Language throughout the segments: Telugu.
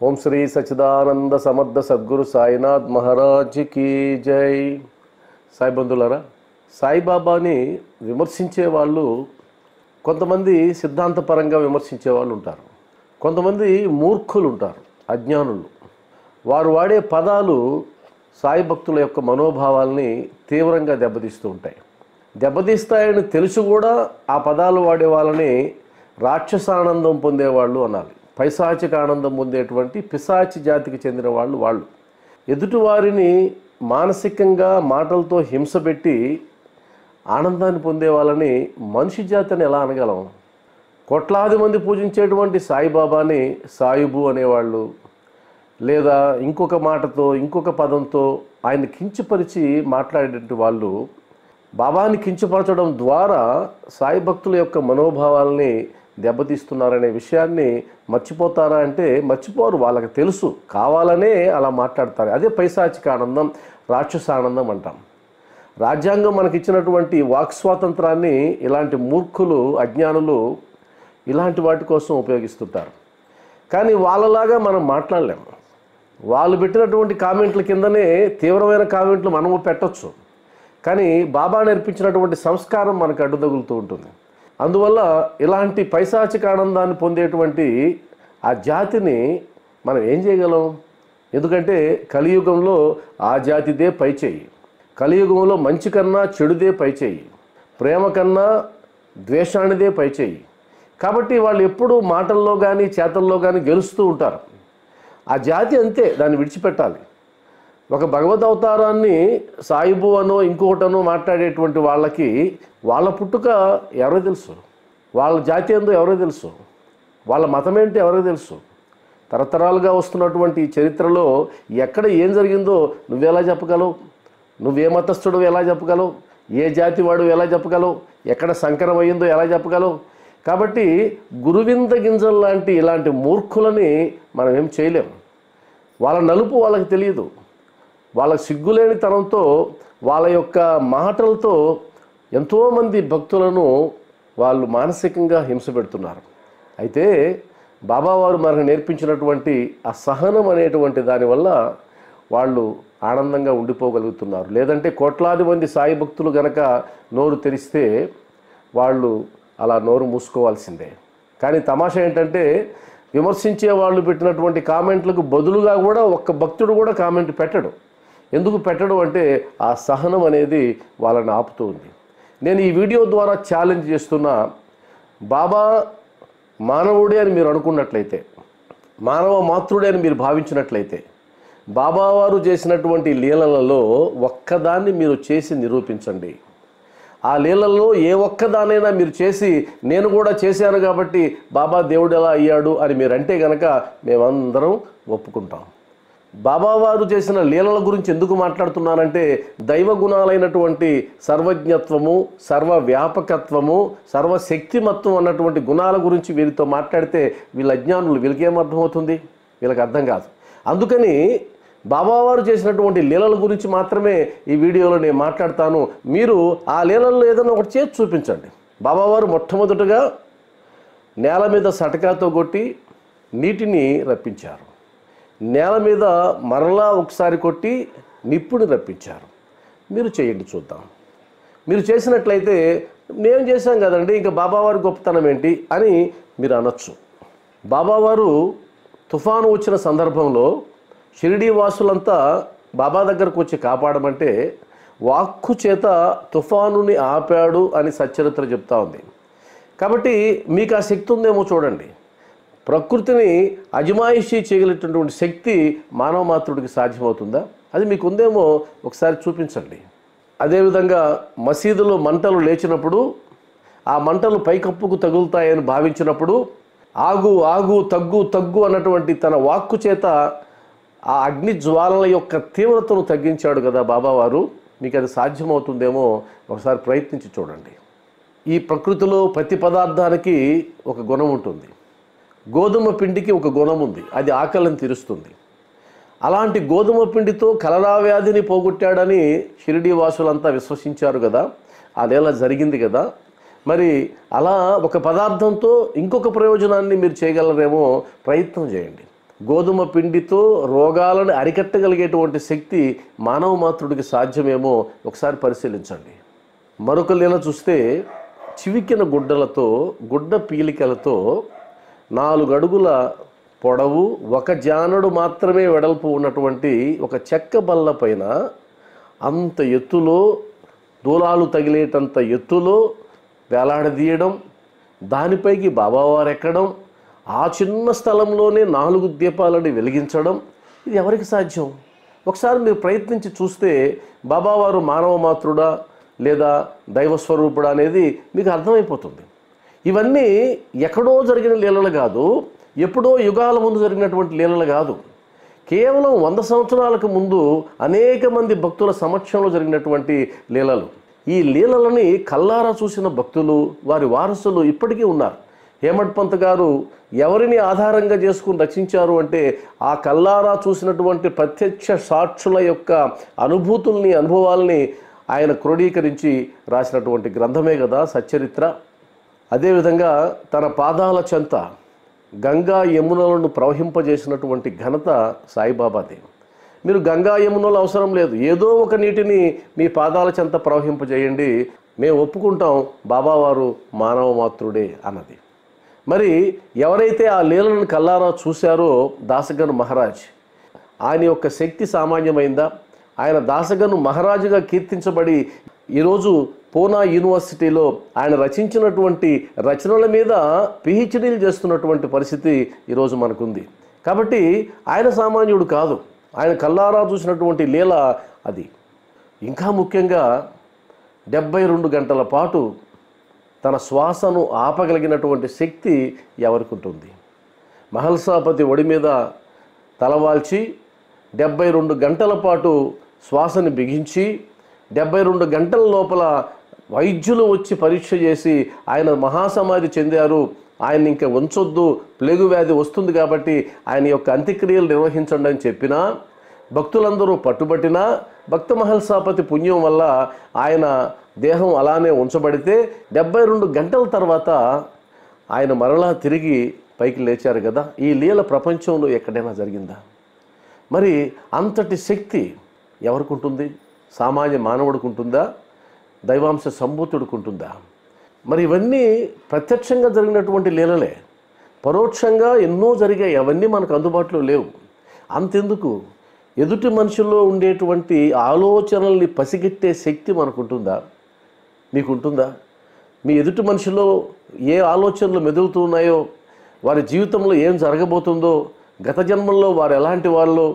ఓం శ్రీ సచ్చిదానంద సమర్థ సద్గురు సాయినాథ్ మహారాజ్ की జై. సాయి బంధువులారా, సాయిబాబాని విమర్శించే వాళ్ళు కొంతమంది సిద్ధాంతపరంగా విమర్శించే వాళ్ళు ఉంటారు. కొంతమంది మూర్ఖులు ఉంటారు, అజ్ఞానులు. వారు వాడే పదాలు సాయి భక్తుల యొక్క మనోభావాల్ని తీవ్రంగా దెబ్బతీస్తూ ఉంటాయి. దెబ్బతీస్తాయని తెలుసు కూడా ఆ పదాలు వాడే వాళ్ళని రాక్షసానందం పొందేవాళ్ళు అనాలి. పైశాచిక ఆనందం పొందేటువంటి పిశాచి జాతికి చెందిన వాళ్ళు ఎదుటివారిని మానసికంగా మాటలతో హింసపెట్టి ఆనందాన్ని పొందే వాళ్ళని మనిషి జాతిని ఎలా అనగలం? కోట్లాది మంది పూజించేటువంటి సాయిబాబాని సాయిబు అనేవాళ్ళు, లేదా ఇంకొక మాటతో ఇంకొక పదంతో ఆయన కించపరిచి మాట్లాడేటువంటి వాళ్ళు బాబాని కించపరచడం ద్వారా సాయి భక్తుల యొక్క మనోభావాల్ని దెబ్బతీస్తున్నారనే విషయాన్ని మర్చిపోతారా అంటే మర్చిపోరు. వాళ్ళకి తెలుసు, కావాలనే అలా మాట్లాడతారు. అదే పైశాచిక ఆనందం, రాక్షస ఆనందం అంటాం. రాజ్యాంగం మనకిచ్చినటువంటి వాక్ స్వాతంత్రాన్ని ఇలాంటి మూర్ఖులు, అజ్ఞానులు ఇలాంటి వాటి కోసం ఉపయోగిస్తుంటారు. కానీ వాళ్ళలాగా మనం మాట్లాడలేము. వాళ్ళు పెట్టినటువంటి కామెంట్ల కిందనే తీవ్రమైన కామెంట్లు మనము పెట్టచ్చు. కానీ బాబా నేర్పించినటువంటి సంస్కారం మనకు అడ్డు తగులుతూ ఉంటుంది. అందువల్ల ఇలాంటి పైశాచిక ఆనందాన్ని పొందేటువంటి ఆ జాతిని మనం ఏం చేయగలం? ఎందుకంటే కలియుగంలో ఆ జాతిదే పైచేయి. కలియుగంలో మంచి కన్నా చెడుదే పైచేయి, ప్రేమ కన్నా ద్వేషానిదే పైచేయి. కాబట్టి వాళ్ళు ఎప్పుడూ మాటల్లో కానీ చేతల్లో కానీ గెలుస్తూ ఉంటారు. ఆ జాతి అంతే, దాన్ని విడిచిపెట్టాలి. ఒక భగవద్ అవతారాన్ని సాయిబు అనో ఇంకొకటనో మాట్లాడేటువంటి వాళ్ళకి వాళ్ళ పుట్టుక ఎవరో తెలుసు, వాళ్ళ జాతి ఏందో ఎవరో తెలుసు, వాళ్ళ మతం ఏంటో ఎవరో తెలుసు. తరతరాలుగా వస్తున్నటువంటి ఈ చరిత్రలో ఎక్కడ ఏం జరిగిందో నువ్వెలా చెప్పగలవు? నువ్వే మతస్థుడు ఎలా చెప్పగలవు? ఏ జాతి వాడు ఎలా చెప్పగలవు? ఎక్కడ సంకరం అయ్యిందో ఎలా చెప్పగలవు? కాబట్టి గురువింద గింజలు లాంటి ఇలాంటి మూర్ఖులని మనం ఏం చేయలేము. వాళ్ళ నలుపు వాళ్ళకి తెలియదు. వాళ్ళ సిగ్గులేని తనంతో, వాళ్ళ యొక్క మాటలతో ఎంతోమంది భక్తులను వాళ్ళు మానసికంగా హింస పెడుతున్నారు. అయితే బాబావారు మనకు నేర్పించినటువంటి ఆ సహనం అనేటువంటి దానివల్ల వాళ్ళు ఆనందంగా ఉండిపోగలుగుతున్నారు. లేదంటే కోట్లాది మంది సాయి భక్తులు గనక నోరు తెరిస్తే వాళ్ళు అలా నోరు మూసుకోవాల్సిందే. కానీ తమాషా ఏంటంటే విమర్శించే వాళ్ళు పెట్టినటువంటి కామెంట్లకు బదులుగా కూడా ఒక్క భక్తుడు కూడా కామెంట్ పెట్టడు. ఎందుకు పెట్టడం అంటే ఆ సహనం అనేది వాళ్ళని ఆపుతూ ఉంది. నేను ఈ వీడియో ద్వారా ఛాలెంజ్ చేస్తున్నా, బాబా మానవుడే అని మీరు అనుకున్నట్లయితే, మానవ మాతృడే అని మీరు భావించినట్లయితే, బాబావారు చేసినటువంటి లీలలలో ఒక్కదాన్ని మీరు చేసి నిరూపించండి. ఆ లీలల్లో ఏ ఒక్కదానైనా మీరు చేసి నేను కూడా చేశాను కాబట్టి బాబా దేవుడు ఎలా అయ్యాడు అని మీరు అంటే కనుక మేమందరం ఒప్పుకుంటాం. బాబావారు చేసిన లీలల గురించి ఎందుకు మాట్లాడుతున్నానంటే దైవ గుణాలైనటువంటి సర్వజ్ఞత్వము, సర్వవ్యాపకత్వము, సర్వశక్తిమత్వం అన్నటువంటి గుణాల గురించి వీరితో మాట్లాడితే వీళ్ళ అజ్ఞానులు, వీళ్ళకేం అర్థమవుతుంది? వీళ్ళకి అర్థం కాదు. అందుకని బాబావారు చేసినటువంటి లీలల గురించి మాత్రమే ఈ వీడియోలో నేను మాట్లాడతాను. మీరు ఆ లీలల్లో ఏదైనా ఒకటి చేసి చూపించండి. బాబావారు మొట్టమొదటగా నేల మీద సటకాతో కొట్టి నీటిని రప్పించారు. నేల మీద మరలా ఒకసారి కొట్టి నిప్పుని రప్పించారు. మీరు చేయండి చూద్దాం. మీరు చేసినట్లయితే నేను చేశాం కదండి, ఇంకా బాబావారి గొప్పతనం ఏంటి అని మీరు అనొచ్చు. బాబావారు తుఫాను వచ్చిన సందర్భంలో షిరిడీ వాసులంతా బాబా దగ్గరకు వచ్చి కాపాడమంటే వాక్కు చేత తుఫానుని ఆపాడు అని సచ్చరిత్ర చెప్తా ఉంది. కాబట్టి మీకు ఆ శక్తి ఉందేమో చూడండి. ప్రకృతిని అజమాయిషీ చేయగలిగినటువంటి శక్తి మానవ మాతృడికి సాధ్యమవుతుందా? అది మీకు ఉందేమో ఒకసారి చూపించండి. అదేవిధంగా మసీదులో మంటలు లేచినప్పుడు, ఆ మంటలు పైకప్పుకు తగులుతాయని భావించినప్పుడు ఆగు ఆగు తగ్గు తగ్గు అన్నటువంటి తన వాక్కు చేత ఆ అగ్ని జ్వాలల యొక్క తీవ్రతను తగ్గించాడు కదా బాబావారు. మీకు అది సాధ్యమవుతుందేమో ఒకసారి ప్రయత్నించి చూడండి. ఈ ప్రకృతిలో ప్రతి పదార్థానికి ఒక గుణం ఉంటుంది. గోధుమ పిండికి ఒక గుణం ఉంది, అది ఆకలిని తీరుస్తుంది. అలాంటి గోధుమ పిండితో కలరా వ్యాధిని పోగొట్టాడని షిరిడీ వాసులంతా విశ్వసించారు కదా. అదేలా జరిగింది కదా. మరి అలా ఒక పదార్థంతో ఇంకొక ప్రయోజనాన్ని మీరు చేయగలరేమో ప్రయత్నం చేయండి. గోధుమ పిండితో రోగాలను అరికట్టగలిగేటువంటి శక్తి మానవ మాతృడికి సాధ్యమేమో ఒకసారి పరిశీలించండి. మరొక లీల చూస్తే చివికిన గుడ్డలతో గుడ్డ పీలికలతో 4 అడుగుల పొడవు 1 జానడు మాత్రమే వెడల్పు ఉన్నటువంటి ఒక చెక్క బల్ల పైన అంత ఎత్తులో దూలాలు తగిలేటంత ఎత్తులో వేలాడదీయడం, దానిపైకి బాబావారు ఎక్కడం, ఆ చిన్న స్థలంలోనే 4 దీపాలని వెలిగించడం, ఇది ఎవరికి సాధ్యం? ఒకసారి మీరు ప్రయత్నించి చూస్తే బాబావారు మానవ మాతృడా లేదా దైవస్వరూపుడా అనేది మీకు అర్థమైపోతుంది. ఇవన్నీ ఎక్కడో జరిగిన లీలలు కాదు, ఎప్పుడో యుగాల ముందు జరిగినటువంటి లీలలు కాదు. కేవలం 100 సంవత్సరాలకు ముందు అనేక మంది భక్తుల సమక్షంలో జరిగినటువంటి లీలలు. ఈ లీలలని కల్లారా చూసిన భక్తులు, వారి వారసులు ఇప్పటికీ ఉన్నారు. హేమడ్ పంత్ గారు ఎవరిని ఆధారంగా చేసుకుని రచించారు అంటే ఆ కల్లారా చూసినటువంటి ప్రత్యక్ష సాక్షుల యొక్క అనుభూతుల్ని, అనుభవాల్ని ఆయన క్రోడీకరించి రాసినటువంటి గ్రంథమే కదా సచ్చరిత్ర. అదేవిధంగా తన పాదాల చెంత గంగా యమునలను ప్రవహింపజేసినటువంటి ఘనత సాయిబాబాదే. మీరు గంగా యమునలు అవసరం లేదు, ఏదో ఒక నీటిని మీ పాదాల చెంత ప్రవహింపజేయండి, మేము ఒప్పుకుంటాం బాబావారు మానవ మాతృడే అన్నది. మరి ఎవరైతే ఆ లీలను కల్లారా చూశారో దాసగను మహారాజ్, ఆయన యొక్క శక్తి సామాన్యమైందా? ఆయన దాసగను మహారాజుగా కీర్తించబడి ఈరోజు పూనా యూనివర్సిటీలో ఆయన రచించినటువంటి రచనల మీద పిహెచ్డీలు చేస్తున్నటువంటి పరిస్థితి ఈరోజు మనకుంది. కాబట్టి ఆయన సామాన్యుడు కాదు, ఆయన కల్లారా చూసినటువంటి లీల అది. ఇంకా ముఖ్యంగా 72 గంటల పాటు తన శ్వాసను ఆపగలిగినటువంటి శక్తి ఎవరికి ఉంటుంది? మహల్సాపతి ఒడి మీద తలవాల్చి 72 గంటల పాటు శ్వాసని బిగించి 72 గంటల లోపల వైద్యులు వచ్చి పరీక్ష చేసి ఆయన మహాసమాధి చెందారు, ఆయన ఇంకా ఉంచొద్దు, ప్లేగు వ్యాధి వస్తుంది కాబట్టి ఆయన యొక్క అంత్యక్రియలు నిర్వహించండి అని చెప్పినా, భక్తులందరూ పట్టుబట్టినా, భక్త మహల్సాపతి పుణ్యం వల్ల ఆయన దేహం అలానే ఉంచబడితే 72 గంటల తర్వాత ఆయన మరలా తిరిగి పైకి లేచారు కదా. ఈ లీల ప్రపంచంలో ఎక్కడైనా జరిగిందా? మరి అంతటి శక్తి ఎవరికి ఉంటుంది? సామాన్య మానవుడికి ఉంటుందా? దైవాంశ సంభూతుడికి ఉంటుందా? మరి ఇవన్నీ ప్రత్యక్షంగా జరిగినటువంటి లీలలే. పరోక్షంగా ఎన్నో జరిగాయి, అవన్నీ మనకు అందుబాటులో లేవు. అంతెందుకు, ఎదుటి మనుషుల్లో ఉండేటువంటి ఆలోచనల్ని పసిగట్టే శక్తి మనకుంటుందా? మీకుంటుందా? మీ ఎదుటి మనుషుల్లో ఏ ఆలోచనలు మెదులుతూ ఉన్నాయో, వారి జీవితంలో ఏం జరగబోతుందో, గత జన్మల్లో వారు ఎలాంటి వాళ్ళు,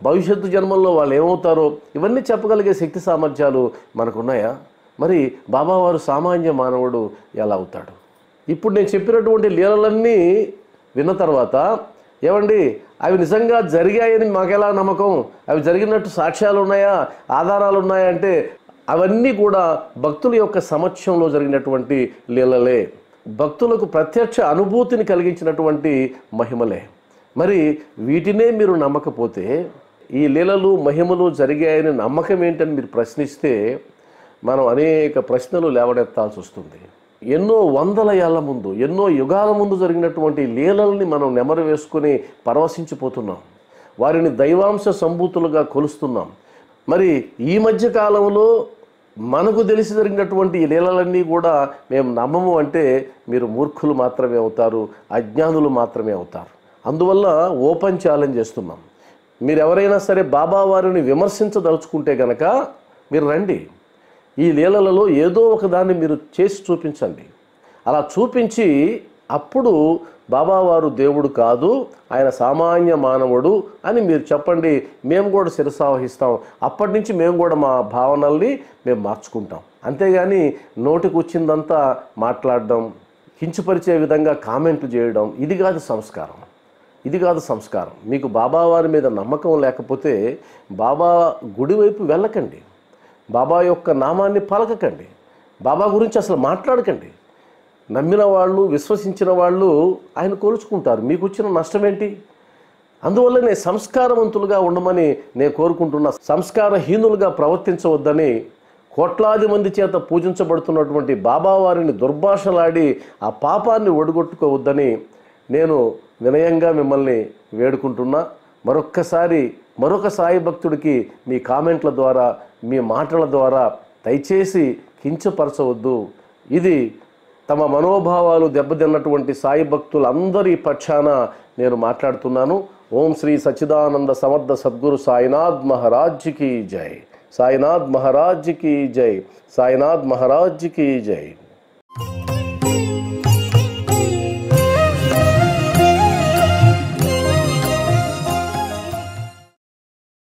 భవిష్యత్తు జన్మల్లో వాళ్ళు ఏమవుతారో, ఇవన్నీ చెప్పగలిగే శక్తి సామర్థ్యాలు మనకున్నాయా? మరి బాబావారు సామాన్య మానవుడు ఎలా అవుతాడు? ఇప్పుడు నేను చెప్పినటువంటి లీలలన్నీ విన్న తర్వాత ఏమండి అవి నిజంగా జరిగాయని మాకెలా నమ్మకం? అవి జరిగినట్టు సాక్ష్యాలు ఉన్నాయా, ఆధారాలు ఉన్నాయా అంటే అవన్నీ కూడా భక్తుల యొక్క సమక్షంలో జరిగినటువంటి లీలలే, భక్తులకు ప్రత్యక్ష అనుభూతిని కలిగించినటువంటి మహిమలే. మరి వీటినే మీరు నమ్మకపోతే, ఈ లీలలు మహిమలు జరిగాయని నమ్మకం ఏంటని మీరు ప్రశ్నిస్తే మనం అనేక ప్రశ్నలు లేవనెత్తాల్సి వస్తుంది. ఎన్నో వందల ఏళ్ల ముందు, ఎన్నో యుగాల ముందు జరిగినటువంటి లీలల్ని మనం నెమరు వేసుకుని పరవశించిపోతున్నాం, వారిని దైవాంశ సంభూతులుగా కొలుస్తున్నాం. మరి ఈ మధ్య కాలంలో మనకు తెలిసి జరిగినటువంటి ఈ లీలలన్నీ కూడా మేము నమ్మము అంటే మీరు మూర్ఖులు మాత్రమే అవుతారు, అజ్ఞానులు మాత్రమే అవుతారు. అందువల్ల ఓపెన్ ఛాలెంజ్ చేస్తున్నాం. మీరు ఎవరైనా సరే బాబావారిని విమర్శించదలుచుకుంటే కనుక మీరు రండి, ఈ లీలలలో ఏదో ఒకదాన్ని మీరు చేసి చూపించండి. అలా చూపించి అప్పుడు బాబావారు దేవుడు కాదు, ఆయన సామాన్య మానవుడు అని మీరు చెప్పండి, మేము కూడా శిరసావహిస్తాం. అప్పటి నుంచి మేము కూడా మా భావనల్ని మేము మార్చుకుంటాం. అంతేగాని నోటికి వచ్చిందంతా మాట్లాడడం, కించపరిచే విధంగా కామెంట్లు చేయడం, ఇది కాదు సంస్కారం, ఇది కాదు సంస్కారం. మీకు బాబావారి మీద నమ్మకం లేకపోతే బాబా గుడి వైపు వెళ్ళకండి, బాబా యొక్క నామాన్ని పలకకండి, బాబా గురించి అసలు మాట్లాడకండి. నమ్మిన వాళ్ళు, విశ్వసించిన వాళ్ళు ఆయన కోల్చుకుంటారు, మీకు వచ్చిన నష్టం ఏంటి? అందువల్లనే సంస్కారవంతులుగా ఉండమని నేను కోరుకుంటున్నా. సంస్కారహీనులుగా ప్రవర్తించవద్దని, కోట్లాది మంది చేత పూజించబడుతున్నటువంటి బాబావారిని దుర్భాషలాడి ఆ పాపాన్ని ఒడిగొట్టుకోవద్దని నేను వినయంగా మిమ్మల్ని వేడుకుంటున్నా. మరొక సాయి భక్తుడికి మీ కామెంట్ల ద్వారా, మీ మాటల ద్వారా దయచేసి కించపరచవద్దు. ఇది తమ మనోభావాలు దెబ్బతిన్నటువంటి సాయి భక్తులందరి పక్షాన నేను మాట్లాడుతున్నాను. ఓం శ్రీ సచ్చిదానంద సమర్థ సద్గురు సాయినాథ్ మహారాజ్ కీ జై. సాయినాథ్ మహారాజ్ కీ జై. సాయినాథ్ మహారాజ్ కీ జై.